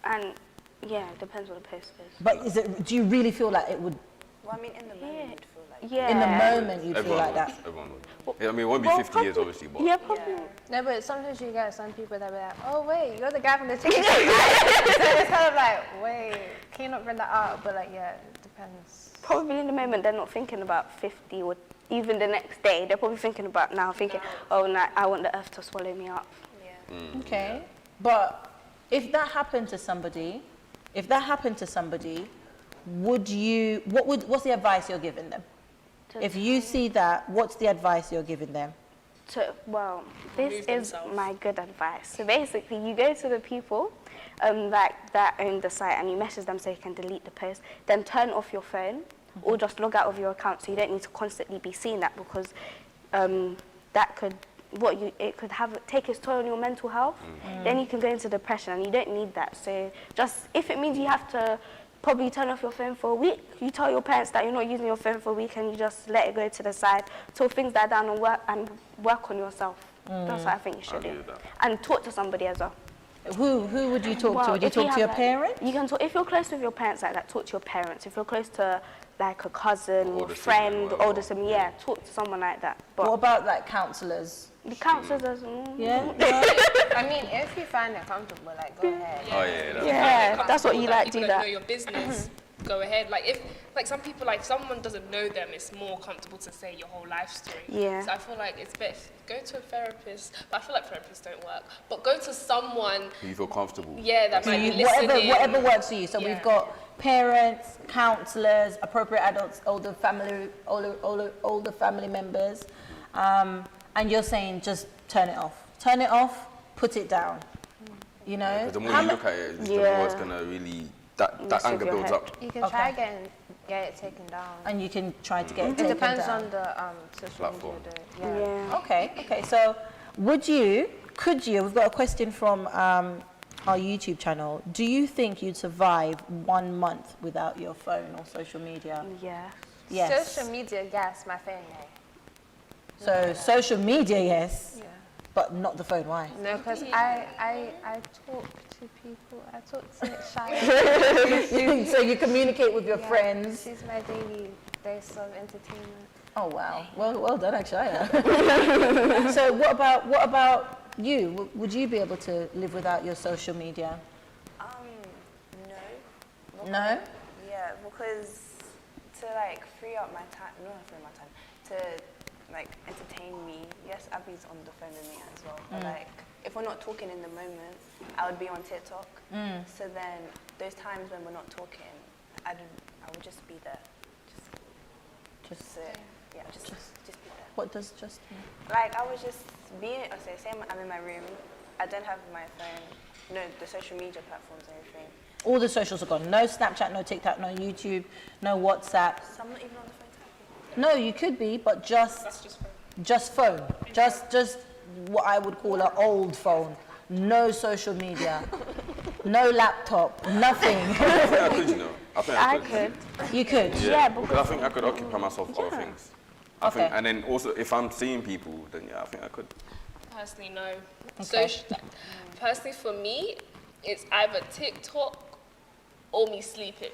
And yeah, it depends what the post is. But do you really feel like it would, Well, I mean, in the moment, you'd feel like Yeah. in the moment, you'd feel Everyone like would. that? Everyone would. Yeah, I mean, it won't be 50 years, obviously, but Yeah, probably. No, but sometimes you get some people that be like, oh wait, you're the guy from the chicken shop. So it's kind of like, wait, can you not bring that up? But like, yeah, it depends. Probably in the moment they're not thinking about 50 or even the next day. They're probably thinking about now, thinking, oh, no, I want the earth to swallow me up. Okay. But if that happened to somebody, what's the advice you're giving them? If you see that, what's the advice you're giving them? this Remove is themselves. my good advice. So basically, you go to the people that own the site and you message them so you can delete the post. Then turn off your phone or just log out of your account so you don't need to constantly be seeing that, because that could take its toll on your mental health. Then you can go into depression and you don't need that. So just if it means you have to probably turn off your phone for a week, you tell your parents that you're not using your phone for a week and you just let it go to the side till things die down and work on yourself. That's what I think you should do. And talk to somebody as well. Who would you talk to? Would you if talk to your have, parents? You can talk, if you're close with your parents like that, talk to your parents. If you're close to like a cousin or Older friend, sibling, older whatever. sibling, yeah, talk to someone like that. But What about like counsellors? the counsellors, Yeah. I mean, if you find it comfortable, like, go ahead. Oh yeah, that's yeah, that's what you like. People Do that that. know your business. Go ahead. Like if some people, like if someone doesn't know them, it's more comfortable to say your whole life story. Yeah. So I feel like it's best go to a therapist. But I feel like therapists don't work. But go to someone. you feel comfortable. Yeah, that might be listening. Whatever works for you. So Yeah. we've got parents, counsellors, appropriate adults, older family members, and you're saying just turn it off. Turn it off. Put it down. You know. 'Cause the more you look at it, the more it's gonna really that Mess anger with your builds head. up. You can try get it taken down. And you can try to get it It taken depends down. on the social Platform. media. Though. Yeah. Okay. So, could you? We've got a question from our YouTube channel. Do you think you'd survive 1 month without your phone or social media? Yeah. Yes. Social media, yes, my phone, yeah. So social media, yes, Yeah. but not the phone. Why? No, because I talk to people. I talk to Shia. So you communicate with your Yeah, friends. She's my daily dose of entertainment. Oh wow. Well done, actually. So what about you? Would you be able to live without your social media? No. No. Yeah, because to like free up my time, to like entertain me. Yes, Abby's on the phone with me as well. But like, if we're not talking in the moment, I would be on TikTok. So then those times when we're not talking, I would just be there. Just sit. Yeah, just be there. What does just mean? Like I was just being. Say I'm in my room. I don't have my phone. No, the social media platforms and everything. All the socials are gone. No Snapchat, no TikTok, no YouTube, no WhatsApp. So I'm not even on the phone tapping. No, you could be, but That's just phone. Just what I would call an old phone. No social media. No laptop. Nothing. I think I could, you know. I think I could. You could. Yeah, because I think I could occupy myself with other things. I Okay. think, and then also if I'm seeing people, then yeah, I think I could. Personally, no. Okay. Personally, for me, it's either TikTok or me sleeping.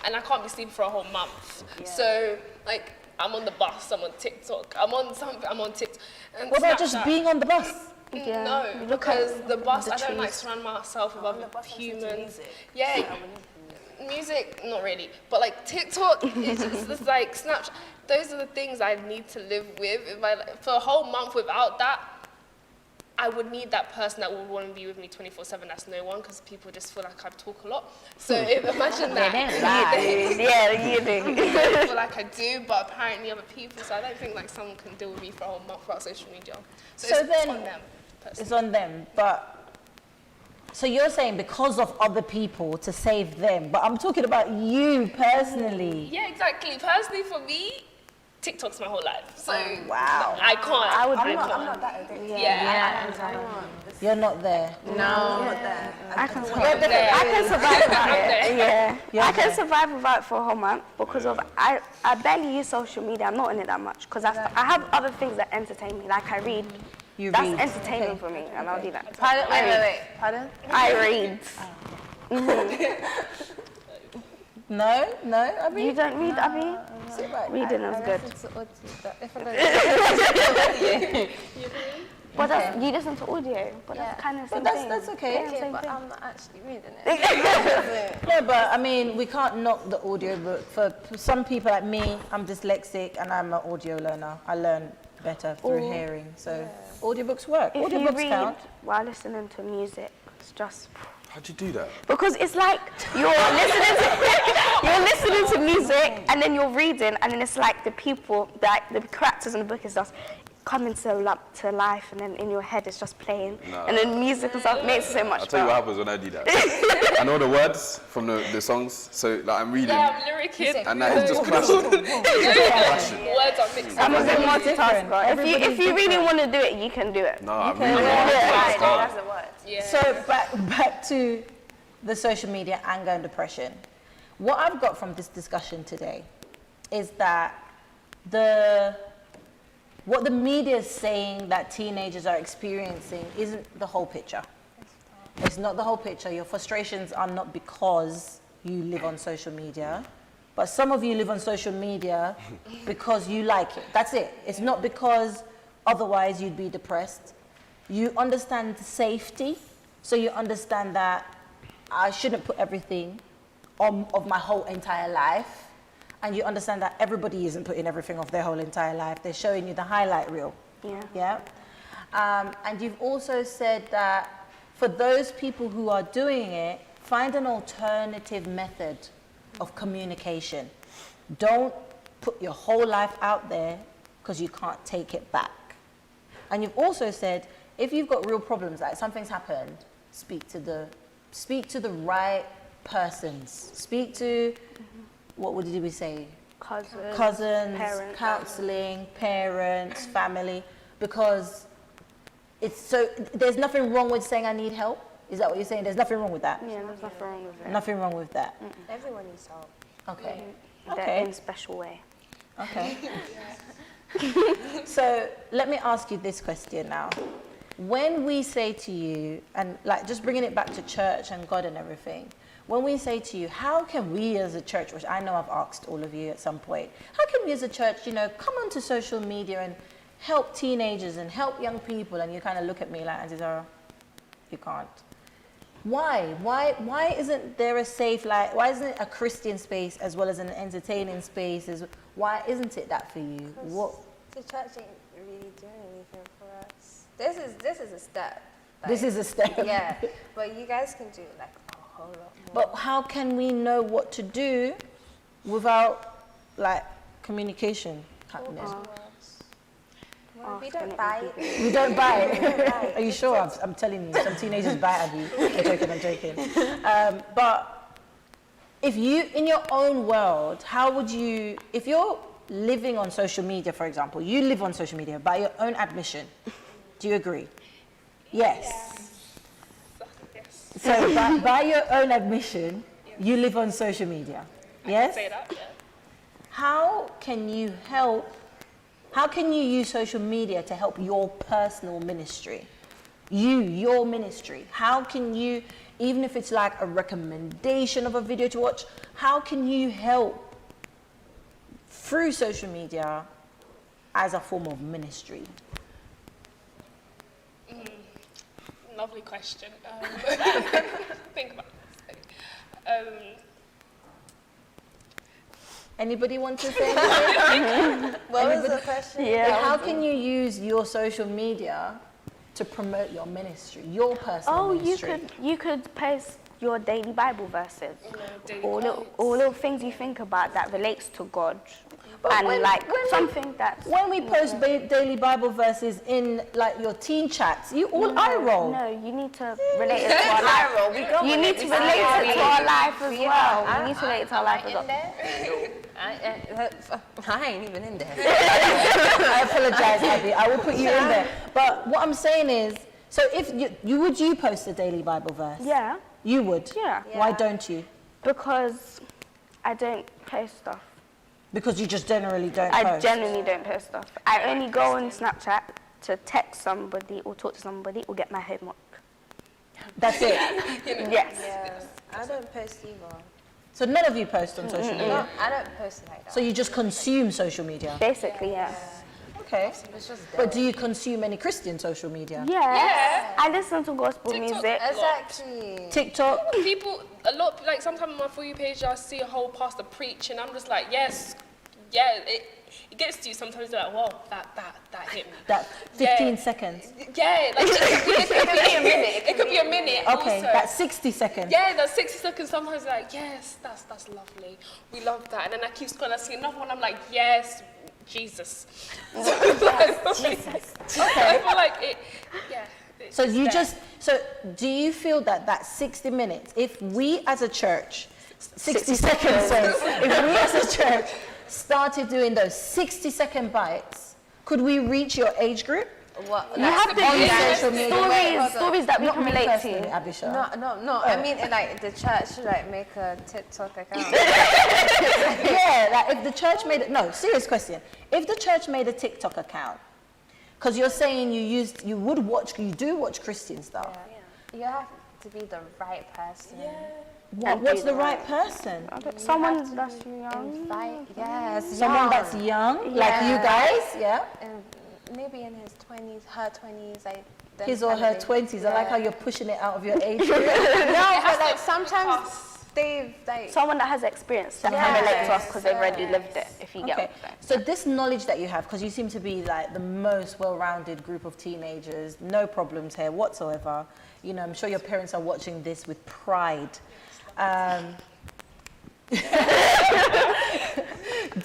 And I can't be sleeping for a whole month. Yeah. So, like, I'm on the bus, I'm on TikTok. I'm on something, I'm on TikTok. And What about just Snapchat. being on the bus? Yeah. No, You look because at the bus, the I don't like trees. surround myself with On the other bus, I listen to humans. music. Yeah, I would listen to music, not really. But like TikTok, it's just like Snapchat. Those are the things I need to live with. For a whole month without that, I would need that person that would want to be with me 24/7. That's no one, because people just feel like I talk a lot. So imagine that. Yeah, you do. I feel like I do, but apparently other people. So I don't think like someone can deal with me for a whole month without social media. So it's then on them. Personally. it's on them. But so you're saying because of other people to save them, but I'm talking about you personally. Yeah, exactly. Personally, for me, TikTok's my whole life. So Wow. I can't. I would I'm be not that addicted. Yeah. You're not there. I'm not there. I can I'm there. I can survive without it. Yeah, You're I can there. survive without it for a whole month because of I barely use social media. I'm not on it that much because I have other things that entertain me. Like I read. You That's read. entertainment for me, and I'll do that. Pardon? Wait. Pardon? I read. No, I mean, You don't read, Abby? Reading is good. But that's, you listen to audio, but that's kind of the same But thing. that's okay. Yeah, same But thing. I'm not actually reading it. No, but I mean, we can't knock the audio book. For some people like me, I'm dyslexic and I'm an audio learner. I learn better through hearing. So audiobooks work. If you Audiobooks read count. while listening to music, it's just How'd you do that? because it's like you're listening to music and then you're reading and then it's like the people, like the characters in the book is just coming to life, and then in your head it's just playing, and then music and stuff makes it so much I'll tell you what happens when I do that. I know the words from the songs, so like I'm reading, Yeah, I'm lyricking. and that is just clashing. Words are mixed up. I'm a good multitasker. If you really want to do it, you can do it. No, I'm reading. That's the word. Yeah. So back to the social media anger and depression. What I've got from this discussion today is that what the media is saying that teenagers are experiencing isn't the whole picture. It's not the whole picture. Your frustrations are not because you live on social media, but some of you live on social media because you like it. That's it. It's not because otherwise you'd be depressed. You understand safety, so you understand that I shouldn't put everything of my whole entire life. And you understand that everybody isn't putting everything of their whole entire life. They're showing you the highlight reel. Yeah. And you've also said that for those people who are doing it, find an alternative method of communication. Don't put your whole life out there because you can't take it back. And you've also said, if you've got real problems, like something's happened, speak to the right persons. Speak to, what did we say? Cousins, parents, counseling, parents, family, because there's nothing wrong with saying I need help. Is that what you're saying? There's nothing wrong with that? Yeah, there's nothing wrong with it. Nothing wrong with that. Everyone needs help. Okay. They're in a special way. Okay. So let me ask you this question now. When we say to you, and like just bringing it back to church and God and everything, when we say to you, how can we as a church, which I know I've asked all of you at some point, how can we as a church, come onto social media and help teenagers and help young people? And you kind of look at me like, Auntie Zara, you can't. Why? Why isn't there a safe, why isn't it a Christian space as well as an entertaining space? Why isn't it that for you? What? The church ain't really doing anything for us. This is a step. This is a step. Yeah, but you guys can do a whole lot more. But how can we know what to do without communication happening? Well, we don't buy it. We don't buy it. Are you sure? I'm telling you, some teenagers buy it. I'm joking. But if you, in your own world, how would you, if you're living on social media, for example, you live on social media by your own admission, do you agree? Yes. Yes. So by your own admission, you live on social media. Yes? I can say that, yeah. How can you use social media to help your personal ministry? Your ministry. How can you, even if it's like a recommendation of a video to watch, how can you help through social media as a form of ministry? Lovely question. Think about this. Anybody want to say anything? What was the question? Yeah. How can you use your social media to promote your ministry, your personal ministry? You could post your daily Bible verses, daily all little things you think about that relates to God, But and when something that's. When we post daily Bible verses in your teen chats, you all eye roll. No, you need to relate it to our life. You need to relate it to our life as well. You need to relate it to our life as well. I ain't even in there. I apologize, Abby. I will put you in there. But what I'm saying is, so if you post a daily Bible verse? Yeah. You would? Yeah. Why don't you? Because I don't post stuff. Because you just generally don't post? I genuinely don't post stuff. I only go on Snapchat to text somebody or talk to somebody or get my homework. That's it? Yes. Yeah, I don't post either. So none of you post on social media? No, I don't post like that. So you just consume social media? Basically, yeah. Okay. It's just But do you consume any Christian social media? Yeah. I listen to gospel music. Exactly. TikTok? People, a lot, sometimes on my For You page, I see a whole pastor preach, and I'm just like, yes, yeah, it gets to you. Sometimes you're like, whoa, that hit me. That 15 seconds? Yeah, it could be a minute. It could be a minute. Okay, also. that's 60 seconds. Yeah, that's 60 seconds. Sometimes like, yes, that's lovely. We love that. And then I keep scrolling, I see another one, I'm like, yes, Jesus. Jesus. I feel like it, yeah. So do you feel that 60 minutes, if we as a church, 60 seconds, sorry, if we as a church started doing those 60-second bites, could we reach your age group? What, You have to on give social media? stories that we Not can me relate personally, to. Abisha. No. I mean, like the church should like make a TikTok account. Yeah, like if the church made it, no, serious question. If the church made a TikTok account, because you're saying you do watch Christian stuff. Yeah. You have to be the right person. What's the right person? Someone that's young. Someone that's young, like you guys, yeah? And maybe in his 20s, her 20s, like them His or kind her of thing. 20s. I like how you're pushing it out of your age group. No, but like sometimes they've like. Someone that has experience that can relate to us because they've already lived it, if you get Okay, what I'm saying. so this knowledge that you have, because you seem to be like the most well-rounded group of teenagers, no problems here whatsoever. You know, I'm sure your parents are watching this with pride.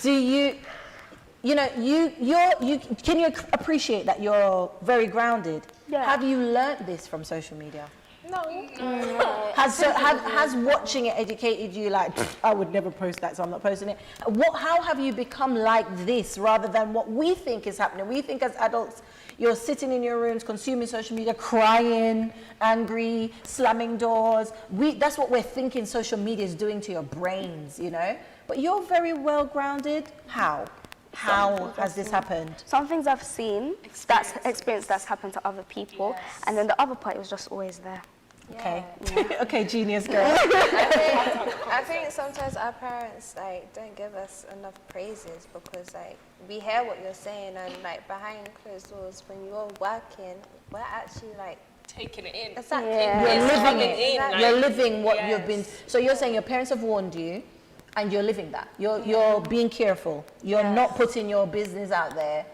Do you can you appreciate that you're very grounded? Yeah. Have you learnt this from social media? No. Has watching it educated you like, I would never post that, so I'm not posting it? How have you become like this rather than what we think is happening? We think as adults, you're sitting in your rooms, consuming social media, crying, angry, slamming doors. That's what we're thinking social media is doing to your brains, you know? But you're very well grounded. How has this happened? Some things I've seen, that's experience that's happened to other people, and then the other part was just always there. Okay. Okay, genius girl. I think sometimes our parents like don't give us enough praises because like we hear what you're saying and like behind closed doors when you're working, we're actually like Taking it in. exactly. You're living it. Exactly. You're living what you've been. So you're saying your parents have warned you, and you're living that. You're being careful. You're not putting your business out there.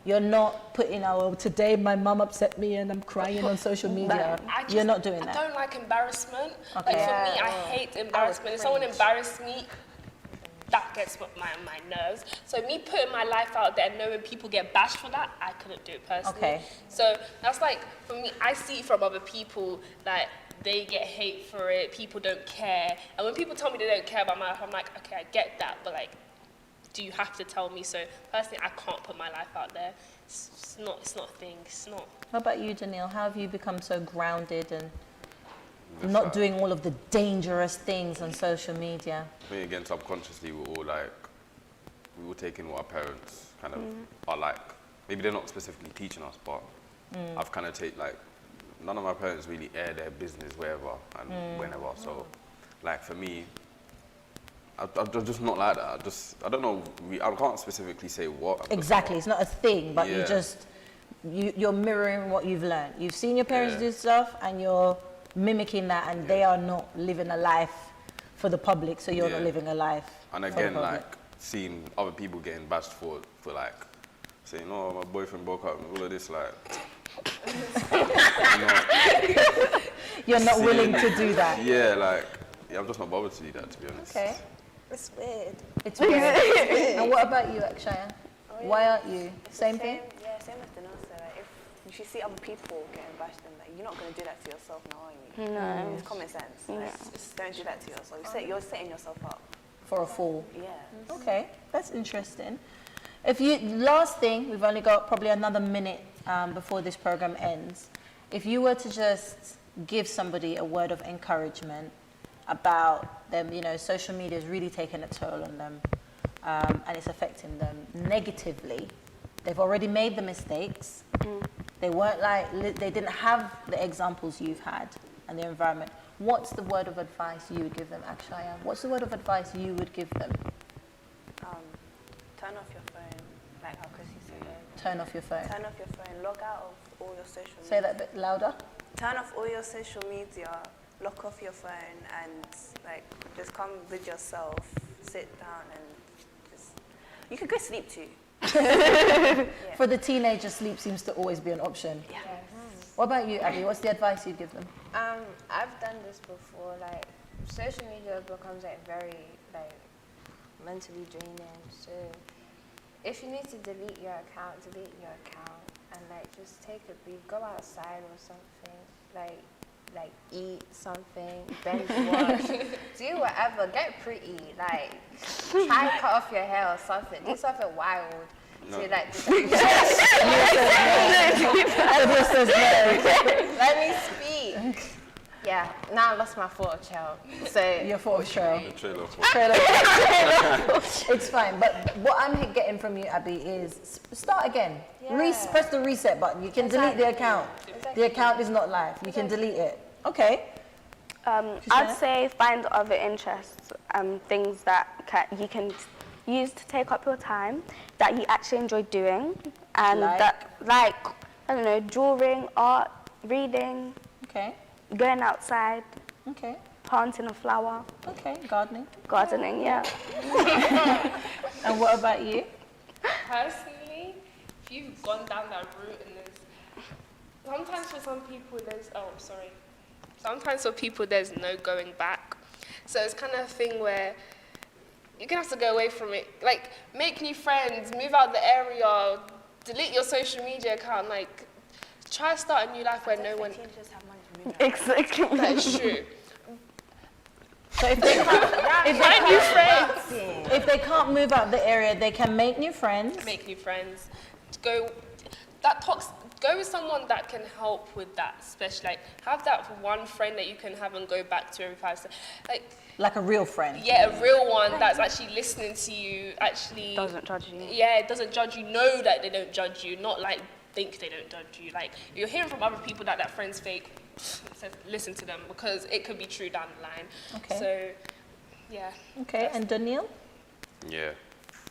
You're not putting, today my mum upset me and I'm crying on social media. You're not doing that. I don't like embarrassment. Okay. Like for me, I hate embarrassment. If someone embarrassed me, that gets my nerves. So me putting my life out there, knowing people get bashed for that, I couldn't do it personally. Okay. So that's like, for me, I see from other people that they get hate for it, people don't care. And when people tell me they don't care about my life, I'm like, okay, I get that, but like, do you have to tell me? So personally, I can't put my life out there. It's not a thing. It's not. How about you, Danielle? How have you become so grounded and Just not like- doing all of the dangerous things on social media? I think again, subconsciously, we all take in what our parents kind of are like. Maybe they're not specifically teaching us, but I've kind of none of my parents really air their business wherever and whenever. So, like for me, I'm just not like that. I don't know. I can't specifically say what. Exactly, it's not a thing, but Yeah. you're mirroring what you've learned. You've seen your parents do stuff, and you're mimicking that, and they are not living a life for the public, so you're not living a life. And for the again, public. like seeing other people getting bashed for like saying, "Oh, my boyfriend broke up," and all of this, like. You're not willing to do that. I'm just not bothered to do that, to be honest. Okay, It's weird. it's weird. And what about you, Akshaya? Why aren't you? Same thing? Yeah, same as Danielle said. Like, if you see other people getting bashed, then like, you're not going to do that to yourself now, are you? No. It's common sense. Like, just don't do that to yourself. You're setting yourself up. For a fool. Yeah. Okay, that's interesting. Last thing, we've only got probably another minute before this program ends. If you were to just give somebody a word of encouragement about them, social media is really taking a toll on them and it's affecting them negatively. They've already made the mistakes. They weren't they didn't have the examples you've had and the environment. What's the word of advice you would give them, Akshaya? What's the word of advice you would give them? Turn off your phone, like how Chrissy said. Turn off your phone. Turn off your phone. Log out of all your social media. Say that a bit louder. Turn off all your social media. Lock off your phone and like just come with yourself. Sit down and just. You could go sleep too. For the teenager, sleep seems to always be an option. Yeah. What about you, Abby? What's the advice you'd give them? I've done this before. Like social media becomes like very like mentally draining. So if you need to delete your account, and like just take a break, go outside or something, like eat something, binge watch, do whatever, get pretty, like try and cut off your hair or something, do something wild. No. To like let me speak. Yeah, now I lost my thought, child. So Your thought, Cheryl. The trailer for It's fine, but what I'm getting from you, Abby, is start again. Yeah. Press the reset button. You can delete the account. Exactly. The account is not live. You can delete it. Okay. I'd say find other interests, things that you can use to take up your time that you actually enjoy doing, and Like? I don't know, drawing, art, reading, Okay. going outside, Okay. planting a flower, Okay. Gardening. gardening, yeah. And what about you? Personally, if you've gone down that route and sometimes for some people sometimes for people there's no going back. So it's kind of a thing where you're gonna have to go away from it. Like, make new friends, move out the area, delete your social media account, like, try to start a new life where no one... Teenagers have money to move out. Exactly. That is true. So if they can't, Find new friends. if they can't move out the area, they can make new friends. Make new friends. Go with someone that can help with that, especially, like, have that one friend that you can have and go back to every 5 seconds. Like a real friend. Yeah, a real one that's actually listening to you, actually... Doesn't judge you. Yeah, it doesn't judge you. Know that they don't judge you, not, like, think they don't judge you. Like, you're hearing from other people that friend's fake, so listen to them, because it could be true down the line. Okay. So, yeah. Okay, and Daniel? Yeah,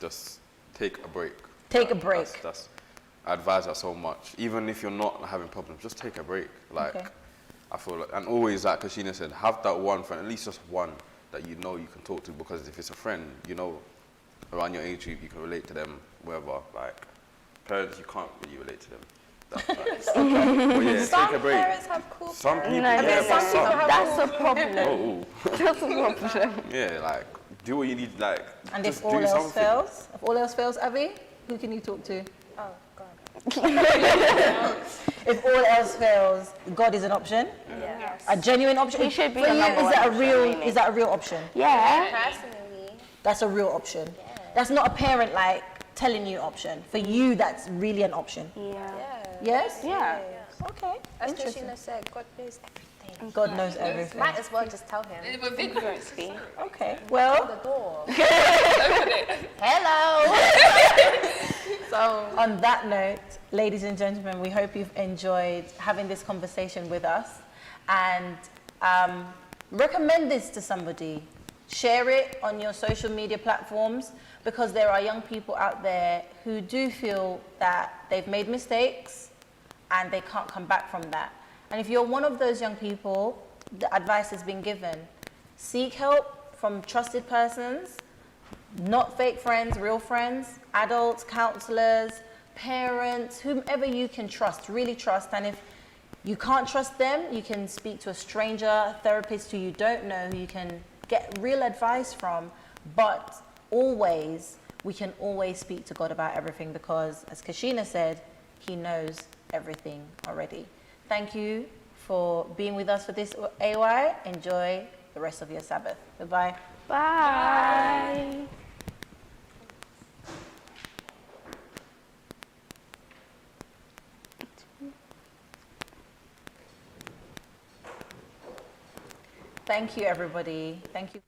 just take a break. Take a break. I advise that so much. Even if you're not having problems, just take a break. Like, Okay. I feel like, and always, like Kashina said, have that one friend, at least just one that you know you can talk to, because if it's a friend, you know, around your age group, you can relate to them, wherever. Like, parents, you can't really relate to them. That's but yeah, Some take a break. parents have cool Some people, parents. yeah, but some people have That's a problem. Oh, That's a problem. yeah, like, do what you need, like, And just if all do else something. fails? If all else fails, Abby, who can you talk to? Oh, God. If all else fails, God is an option. Yes. A genuine option. He should be For the you, number is one that a option, real? really. Is that a real option? Yeah. Personally, That's a real option. That's not a parent like telling you option. For you, that's really an option. Yeah. yeah. Yes. Yeah. Okay. As Interesting. Christina said, God knows everything. God knows everything. Might as well just tell him. We're big groups. Okay. The Well, door. hello. So on that note, ladies and gentlemen, we hope you've enjoyed having this conversation with us, and recommend this to somebody. Share it on your social media platforms, because there are young people out there who do feel that they've made mistakes and they can't come back from that. And if you're one of those young people, the advice has been given. Seek help from trusted persons, not fake friends, real friends, adults, counselors, parents, whomever you can trust, really trust. And if you can't trust them, you can speak to a stranger, a therapist who you don't know, who you can get real advice from. But always, we can always speak to God about everything, because as Kashina said, He knows everything already. Thank you for being with us for this AY. Enjoy the rest of your Sabbath. Goodbye. Bye. Thank you, everybody. Thank you.